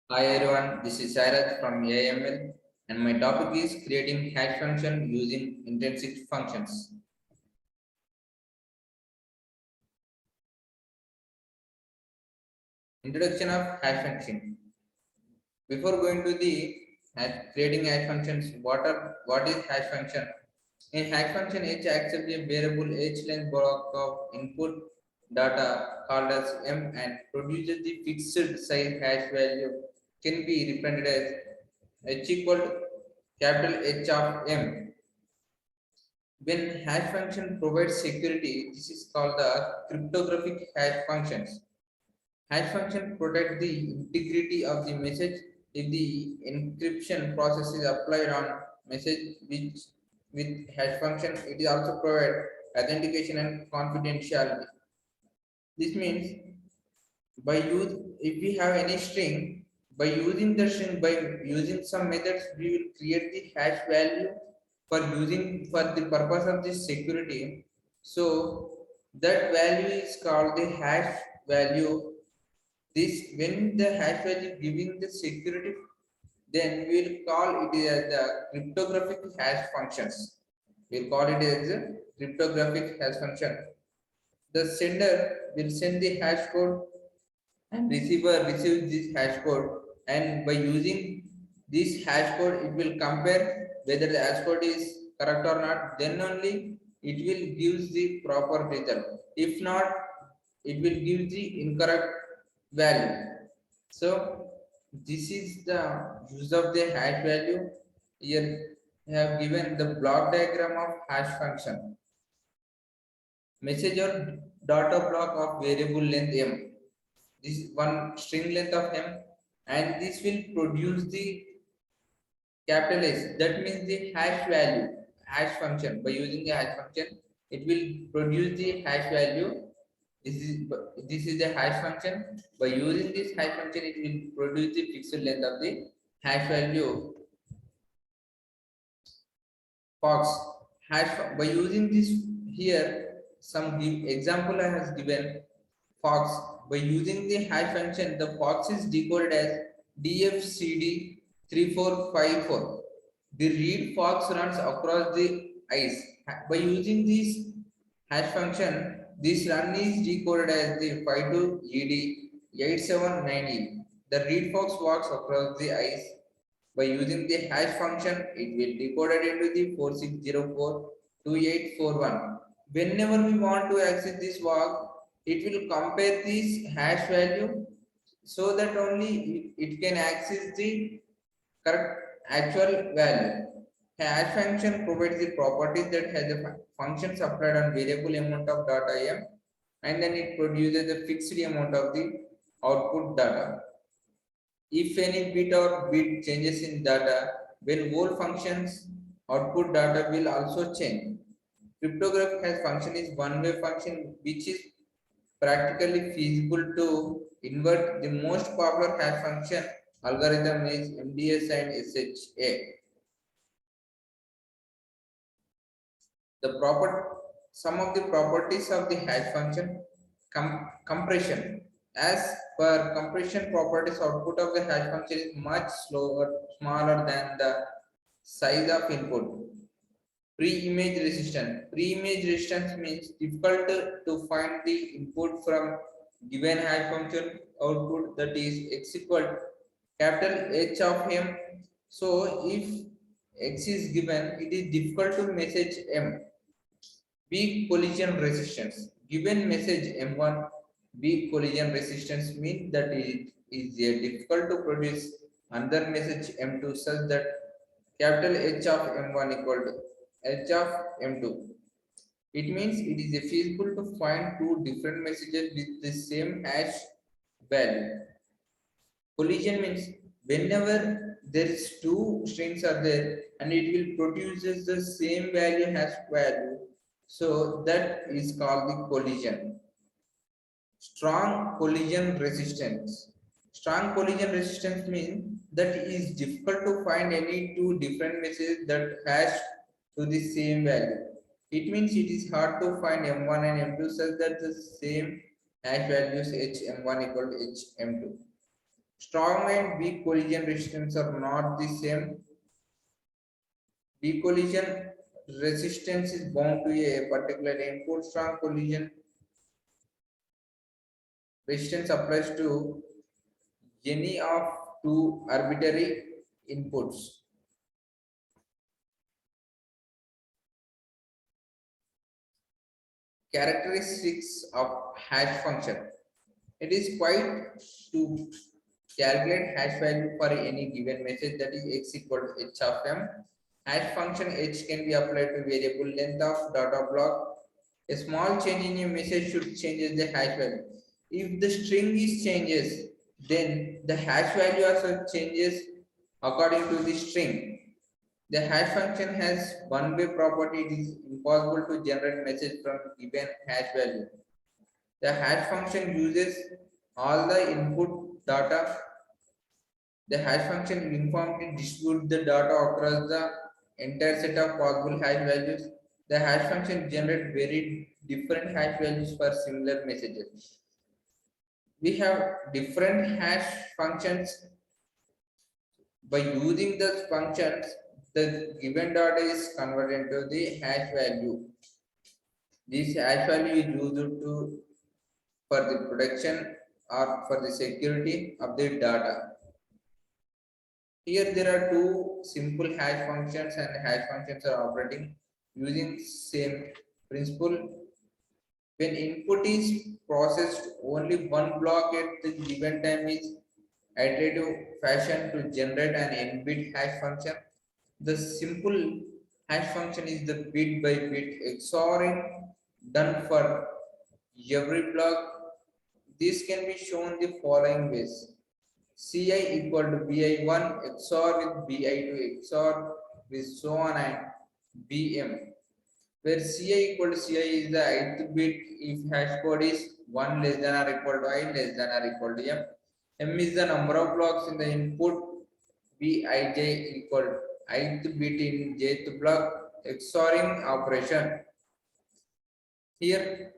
Hi everyone, this is Sairaj from AML and my topic is creating hash function using intrinsic functions. Introduction of hash function. Before going to the creating hash functions, what is hash function? In hash function, h accepts a variable h length block of input data called as m and produces the fixed size hash value can be represented as h equal to capital H of m. When hash function provides security, this is called the cryptographic hash functions. Hash function protect the integrity of the message if the encryption process is applied on message which with hash function it is also provide authentication and confidentiality. This means by use if we have any string by using the string by using some methods we will create the hash value for using for the purpose of this security. So that value is called the hash value. This when the hash value giving the security, then we will call it as the cryptographic hash functions. We'll call it as a cryptographic hash function. The sender will send the hash code and receiver receives this hash code, and by using this hash code it will compare whether the hash code is correct or not, then only it will give the proper result. If not, it will give the incorrect value. So this is the use of the hash value. Here I have given the block diagram of hash function. Message or data block of variable length m, this is one string length of m, and this will produce the capital S. That means the hash value, hash function. By using the hash function, it will produce the hash value. This is the hash function. By using this hash function, it will produce the fixed length of the hash value. Fox hash by using this here some example I has given fox. By using the hash function, the fox is decoded as DFCD3454. The read fox runs across the ice. By using this hash function, this run is decoded as the 52ED879E. The read fox walks across the ice. By using the hash function, it will decode it into the 46042841. Whenever we want to access this walk, it will compare this hash value so that only it can access the correct actual value. Hash function provides the properties that has a function applied on variable amount of data m, and then it produces a fixed amount of the output data. If any bit or bit changes in data, when whole functions output data will also change. Cryptographic hash function is one-way function which is practically feasible to invert. The most popular hash function algorithm is MDS and SHA. The some of the properties of the hash function compression. As per compression properties, output of the hash function is much smaller than the size of input. Pre-image resistance. Pre-image resistance means difficult to find the input from given hash function output, that is x equal capital H of m. So if x is given, it is difficult to message m. Weak collision resistance. Given message M1, weak collision resistance means that it is difficult to produce another message M2 such that capital H of M1 equal to H of M2. It means it is feasible to find two different messages with the same hash value. Collision means whenever there is two strings are there and it will produces the same value hash value, so that is called the collision. Strong collision resistance. Strong collision resistance means that it is difficult to find any two different messages that hash to the same value. It means it is hard to find M1 and M2 such that the same hash values H M1 equal to H M2. Strong and weak collision resistance are not the same. Weak collision resistance is bound to a particular input. Strong collision resistance applies to any of two arbitrary inputs. Characteristics of hash function. It is quite to calculate hash value for any given message, that is x equal to h of m. Hash function h can be applied to variable length of data block. A small change in a message should change the hash value. If the string is changes, then the hash value also changes according to the string. The hash function has one-way property. It is impossible to generate message from given hash value. The hash function uses all the input data. The hash function uniformly distributes the data across the entire set of possible hash values. The hash function generates very different hash values for similar messages. We have different hash functions. By using the functions, the given data is converted into the hash value. This hash value is used to for the protection or for the security of the data. Here there are two simple hash functions, and hash functions are operating using same principle. When input is processed, only one block at the given time is iterative fashion to generate an n-bit hash function. The simple hash function is the bit by bit XORing done for every block. This can be shown the following ways. Ci equal to bi1 XOR with bi2 XOR with so on and bm, where Ci equal to Ci is the ith bit if hash code is 1 less than or equal to I less than or equal to m. M is the number of blocks in the input. Bij equal to ith bit in jth block. XORing operation. Here,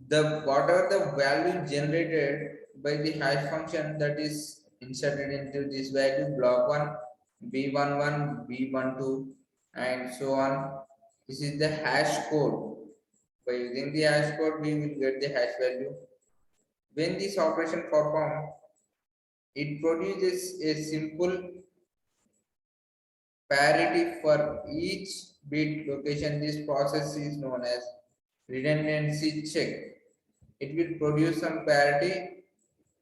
the whatever the value generated by the hash function, that is inserted into this value block 1, b11, b12, and so on. This is the hash code. By using the hash code, we will get the hash value. When this operation performs, it produces a simple parity for each bit location. This process is known as redundancy check. It will produce some parity.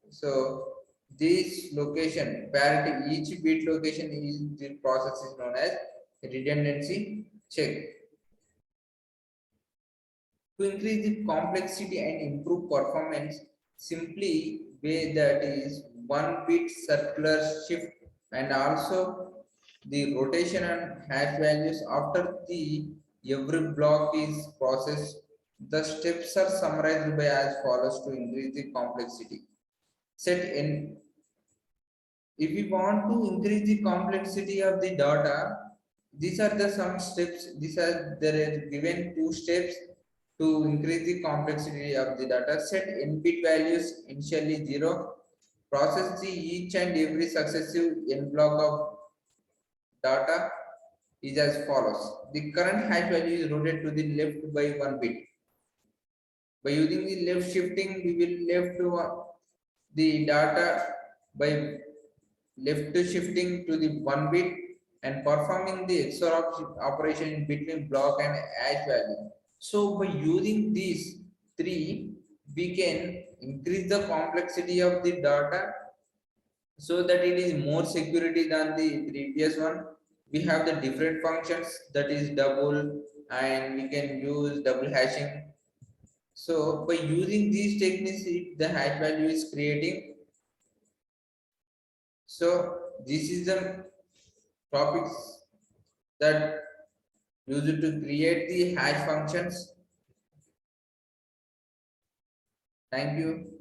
So this location parity, each bit location is the process is known as redundancy check. To increase the complexity and improve performance, simply way that is one bit circular shift, and also the rotation and hash values after the every block is processed. The steps are summarized by as follows to increase the complexity. Set in, if we want to increase the complexity of the data, these are the some steps. These are there are given two steps to increase the complexity of the data. Set input values initially 0. Process the each and every successive n block of data is as follows. The current hash value is rotated to the left by 1 bit. By using the left shifting, we will left to the data by left shifting to the 1 bit and performing the XOR operation in between block and hash value. So by using these three, we can increase the complexity of the data so that it is more security than the previous one. We have the different functions, that is double, and we can use double hashing. So by using these techniques, the hash value is creating. So this is the topics that used to create the hash functions. Thank you.